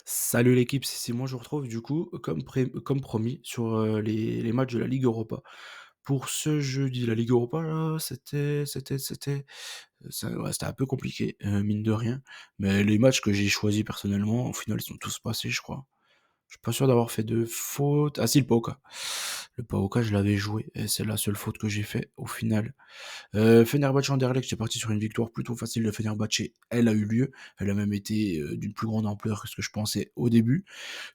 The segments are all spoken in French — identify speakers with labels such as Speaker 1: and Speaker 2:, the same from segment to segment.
Speaker 1: Salut l'équipe, c'est Simon, je vous retrouve du coup, comme promis, sur les matchs de la Ligue Europa. Pour ce jeudi, la Ligue Europa, là, c'était un peu compliqué, mine de rien. Mais les matchs que j'ai choisis personnellement, au final, ils sont tous passés, je crois. Je suis pas sûr d'avoir fait de faute. Ah si, le Paoka. Le Paoka, je l'avais joué, et c'est la seule faute que j'ai fait au final. Fenerbahçe-Anderlecht, j'étais parti sur une victoire plutôt facile de Fenerbahçe. Elle a eu lieu. Elle a même été d'une plus grande ampleur que ce que je pensais au début.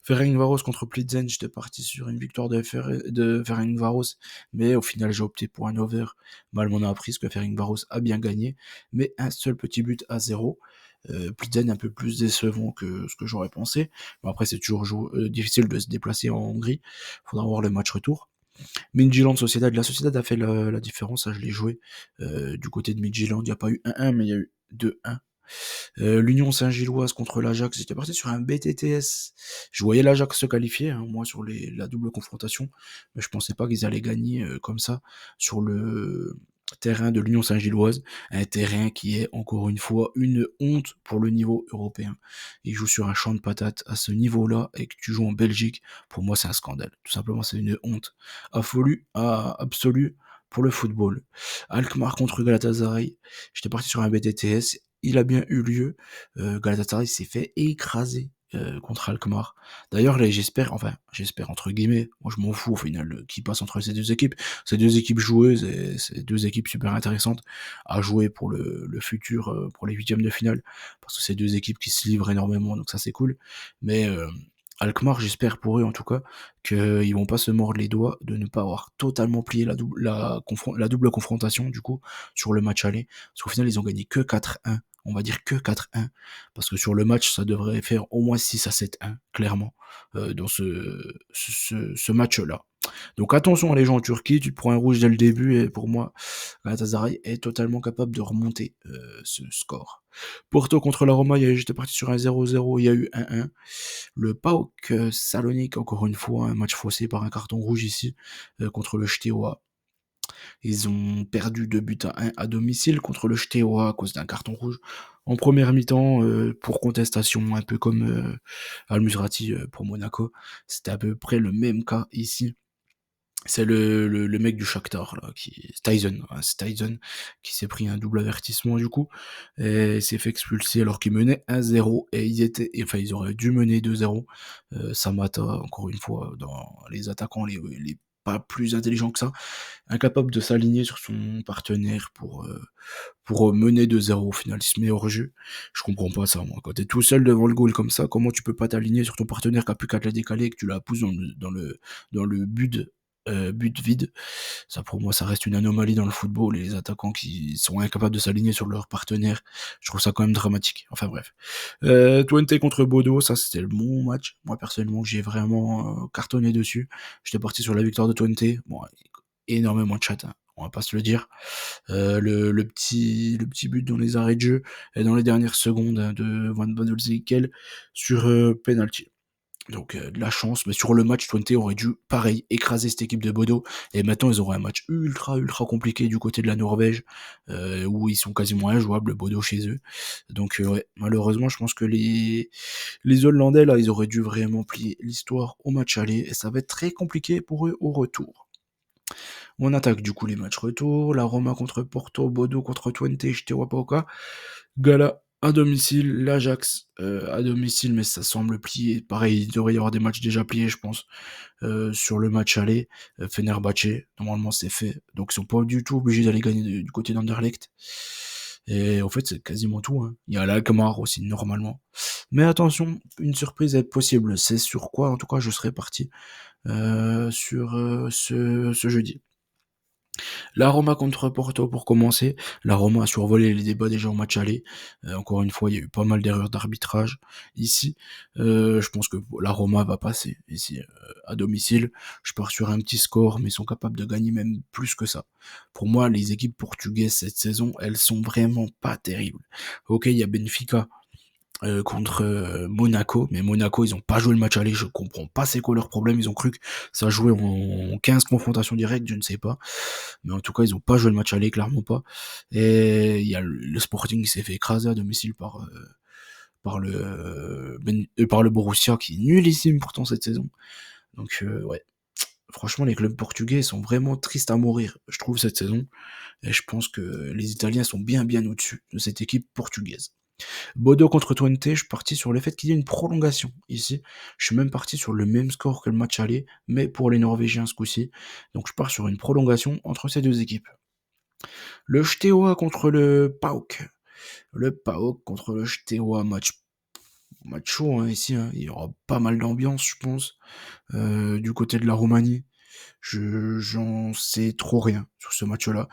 Speaker 1: Ferencvaros contre Plzen, j'étais parti sur une victoire de Ferencvaros, mais au final j'ai opté pour un over. Mal m'en a appris, parce que Ferencvaros a bien gagné, mais un seul petit but à zéro. Plzen un peu plus décevant que ce que j'aurais pensé. Bon, après c'est toujours difficile de se déplacer en Hongrie. Faudra voir le match retour. Midtjylland Sociedad, la Sociedad a fait la différence, ça je l'ai joué. Du côté de Midtjylland, il n'y a pas eu 1-1, mais il y a eu 2-1. L'Union Saint-Gilloise contre l'Ajax, j'étais parti sur un BTTS. Je voyais l'Ajax se qualifier, hein, moi, sur la double confrontation, mais je pensais pas qu'ils allaient gagner comme ça sur le terrain de l'Union Saint-Gilloise, un terrain qui est encore une fois une honte pour le niveau européen. Ils jouent sur un champ de patates à ce niveau-là et que tu joues en Belgique, pour moi c'est un scandale. Tout simplement c'est une honte absolue pour le football. Alkmaar contre Galatasaray, j'étais parti sur un BTTS, il a bien eu lieu. Galatasaray s'est fait écraser contre Alkmaar. D'ailleurs, là, j'espère entre guillemets, moi je m'en fous au final, qui passe entre ces deux équipes. Ces deux équipes joueuses et ces deux équipes super intéressantes à jouer pour le futur, pour les huitièmes de finale, parce que c'est deux équipes qui se livrent énormément, donc ça c'est cool. Mais Alkmaar, j'espère pour eux en tout cas, qu'ils vont pas se mordre les doigts de ne pas avoir totalement plié la double confrontation du coup sur le match aller. Parce qu'au final, ils ont gagné que 4-1. On va dire que 4-1. Parce que sur le match, ça devrait faire au moins 6-7-1, clairement, dans ce match-là. Donc attention à les gens en Turquie, tu te prends un rouge dès le début, et pour moi, Galatasaray est totalement capable de remonter ce score. Porto contre la Roma, j'étais parti sur un 0-0, il y a eu 1-1. Le PAOK Salonique, encore une fois, un match faussé par un carton rouge ici, contre le Steaua. Ils ont perdu 2 buts à 1 à domicile contre le Steaua à cause d'un carton rouge en première mi-temps, pour contestation, un peu comme Al Musrati pour Monaco. C'était à peu près le même cas ici. C'est le mec du Shakhtar là, c'est Tyson, ouais, c'est Tyson qui s'est pris un double avertissement du coup, et s'est fait expulser alors qu'il menait 1-0, et ils auraient dû mener 2-0. Samata, encore une fois, dans les attaquants les pas plus intelligents que ça, incapable de s'aligner sur son partenaire pour mener 2-0. Au final, il se met hors jeu. Je comprends pas ça, moi. Quand t'es tout seul devant le goal comme ça, comment tu peux pas t'aligner sur ton partenaire qui a plus qu'à te la décaler et que tu la pousses dans le but vide? Ça, pour moi, ça reste une anomalie dans le football, et les attaquants qui sont incapables de s'aligner sur leur partenaire, je trouve ça quand même dramatique. Enfin bref. Twente contre Bodo, ça c'était le bon match. Moi personnellement, j'ai vraiment cartonné dessus. J'étais parti sur la victoire de Twente. Bon, énormément de chat, hein, on va pas se le dire. Le petit but dans les arrêts de jeu et dans les dernières secondes, hein, de Van Bommel sur penalty. Donc de la chance, mais sur le match, Twente aurait dû, pareil, écraser cette équipe de Bodo, et maintenant ils auraient un match ultra compliqué du côté de la Norvège, où ils sont quasiment injouables, Bodo, chez eux. Donc ouais, malheureusement, je pense que les Hollandais, là, ils auraient dû vraiment plier l'histoire au match aller, et ça va être très compliqué pour eux au retour. On attaque du coup les matchs retour, la Roma contre Porto, Bodo contre Twente, Steaua Pauka, Gala à domicile, l'Ajax à domicile, mais ça semble plier. Pareil, il devrait y avoir des matchs déjà pliés, je pense, sur le match aller. Fenerbahçe, normalement c'est fait, donc ils sont pas du tout obligés d'aller gagner du côté d'Anderlecht. Et en fait, c'est quasiment tout, hein. Il y a l'Alkmaar aussi, normalement. Mais attention, une surprise est possible. C'est sur quoi, en tout cas, je serai parti sur ce jeudi. La Roma contre Porto pour commencer. La Roma a survolé les débats déjà au match aller. Encore une fois, il y a eu pas mal d'erreurs d'arbitrage ici. Je pense que la Roma va passer ici à domicile. Je pars sur un petit score, mais ils sont capables de gagner même plus que ça. Pour moi, les équipes portugaises cette saison, elles sont vraiment pas terribles. Ok, il y a Benfica contre Monaco, mais Monaco, ils ont pas joué le match aller, je comprends pas c'est quoi leur problème, ils ont cru que ça jouait en 15 confrontations directes, je ne sais pas, mais en tout cas, ils ont pas joué le match aller, clairement pas. Et il y a le Sporting qui s'est fait écraser à domicile par le Borussia qui est nullissime pourtant cette saison. Donc ouais, franchement les clubs portugais sont vraiment tristes à mourir, je trouve cette saison, et je pense que les Italiens sont bien au-dessus de cette équipe portugaise. Bodo contre Twente, je suis parti sur le fait qu'il y ait une prolongation ici. Je suis même parti sur le même score que le match aller, mais pour les Norvégiens ce coup-ci. Donc je pars sur une prolongation entre ces deux équipes. Le Steaua contre le PAOK. Le PAOK contre le Steaua, match chaud hein, ici. Hein. Il y aura pas mal d'ambiance, je pense, du côté de la Roumanie. J'en sais trop rien sur ce match-là.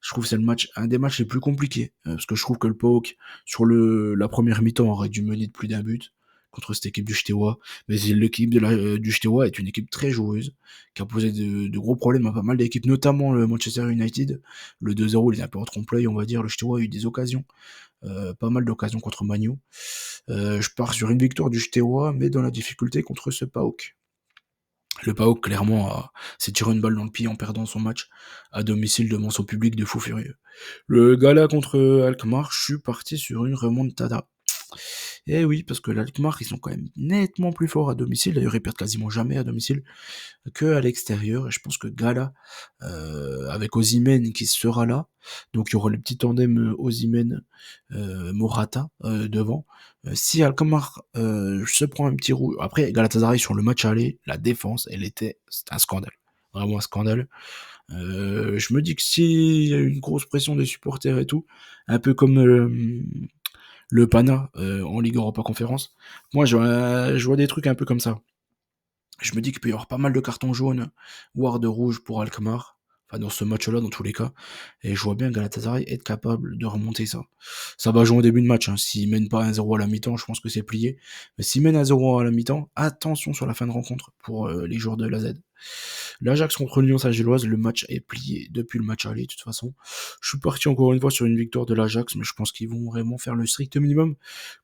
Speaker 1: Je trouve que c'est un des matchs les plus compliqués, parce que je trouve que le PAOK, sur la première mi-temps, aurait dû mener de plus d'un but contre cette équipe du Steaua. Mais l'équipe du Steaua est une équipe très joueuse, qui a posé de gros problèmes à pas mal d'équipes, notamment le Manchester United. Le 2-0, il est un peu en trompe-l'œil, on va dire. Le Steaua a eu des occasions, pas mal d'occasions contre Manu. Je pars sur une victoire du Steaua, mais dans la difficulté contre ce PAOK. Le PAOK, clairement, s'est tiré une balle dans le pied en perdant son match à domicile devant son public de fou furieux. Le Gala contre Alkmaar, je suis parti sur une remontada. Eh oui, parce que l'Alkmaar, ils sont quand même nettement plus forts à domicile. D'ailleurs, ils perdent quasiment jamais à domicile que à l'extérieur. Et je pense que Gala, avec Osimhen qui sera là, donc il y aura le petit tandem Osimhen Morata devant. Si Alkmaar se prend un petit rouge, après Galatasaray sur le match aller, la défense, c'était un scandale, vraiment un scandale. Je me dis que s'il y a une grosse pression des supporters et tout, un peu comme le Pana en Ligue Europa Conférence, moi je vois des trucs un peu comme ça. Je me dis qu'il peut y avoir pas mal de cartons jaunes, voire de rouges pour Alkmaar, enfin dans ce match-là dans tous les cas, et je vois bien Galatasaray être capable de remonter ça. Ça va jouer au début de match, hein. S'ils mènent pas 1-0 à la mi-temps, je pense que c'est plié, mais s'ils mènent 1-0 à la mi-temps, attention sur la fin de rencontre pour les joueurs de la Z. L'Ajax contre l'Union Saint-Gilloise, le match est plié depuis le match aller, de toute façon. Je suis parti encore une fois sur une victoire de l'Ajax, mais je pense qu'ils vont vraiment faire le strict minimum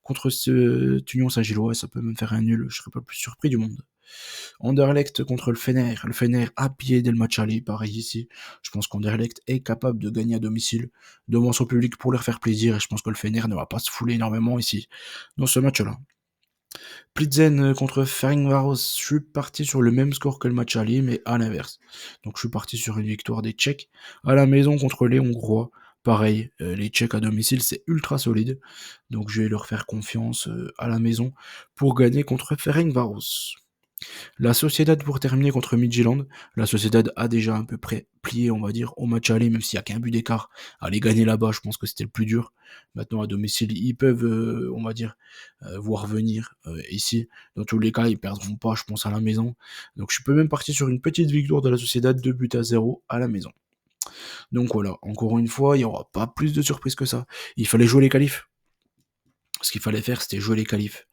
Speaker 1: contre cette Union Saint-Gilloise, ça peut même faire un nul, je serais pas le plus surpris du monde. Anderlecht contre le Fener. Le Fener a pied dès le match aller, pareil ici. Je pense qu'Anderlecht est capable de gagner à domicile devant son public pour leur faire plaisir, et je pense que le Fener ne va pas se fouler énormément ici dans ce match-là. Plitzen contre Ferencváros, je suis parti sur le même score que le match aller, mais à l'inverse. Donc je suis parti sur une victoire des Tchèques à la maison contre les Hongrois. Pareil, les Tchèques à domicile, c'est ultra solide. Donc je vais leur faire confiance à la maison pour gagner contre Ferencváros. La Sociedad pour terminer contre Midtjylland. La Sociedad a déjà à peu près plié, on va dire, au match aller, même s'il n'y a qu'un but d'écart. Aller gagner là-bas, je pense que c'était le plus dur. Maintenant, à domicile, ils peuvent, on va dire, voir venir ici. Dans tous les cas, ils perdront pas, je pense, à la maison. Donc je peux même partir sur une petite victoire de la Sociedad, 2-0 à la maison. Donc voilà, encore une fois, il n'y aura pas plus de surprises que ça. Il fallait jouer les qualifs. Ce qu'il fallait faire, c'était jouer les qualifs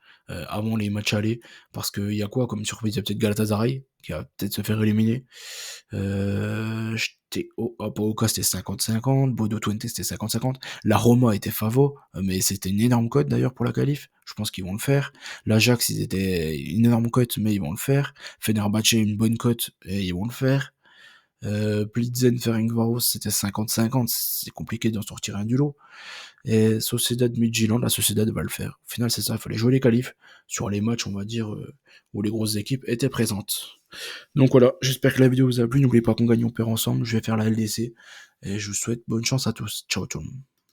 Speaker 1: avant les matchs aller, parce qu'il y a quoi comme surprise? Il y a peut-être Galatasaray qui va peut-être se faire éliminer. Paoka c'était 50-50, Bodo Twente c'était 50-50. La Roma était favo, mais c'était une énorme cote d'ailleurs pour la qualif. Je pense qu'ils vont le faire. L'Ajax ils étaient une énorme cote, mais ils vont le faire. Fenerbahçe une bonne cote et ils vont le faire. Plitzen Ferencváros c'était 50-50, c'est compliqué d'en sortir un du lot. Et Sociedad Midtjylland, la Sociedad va le faire. Au final, c'est ça, il fallait jouer les qualifs sur les matchs, on va dire, où les grosses équipes étaient présentes. Donc voilà, j'espère que la vidéo vous a plu. N'oubliez pas qu'on gagne, on perd ensemble. Je vais faire la LDC et je vous souhaite bonne chance à tous. Ciao tout le monde.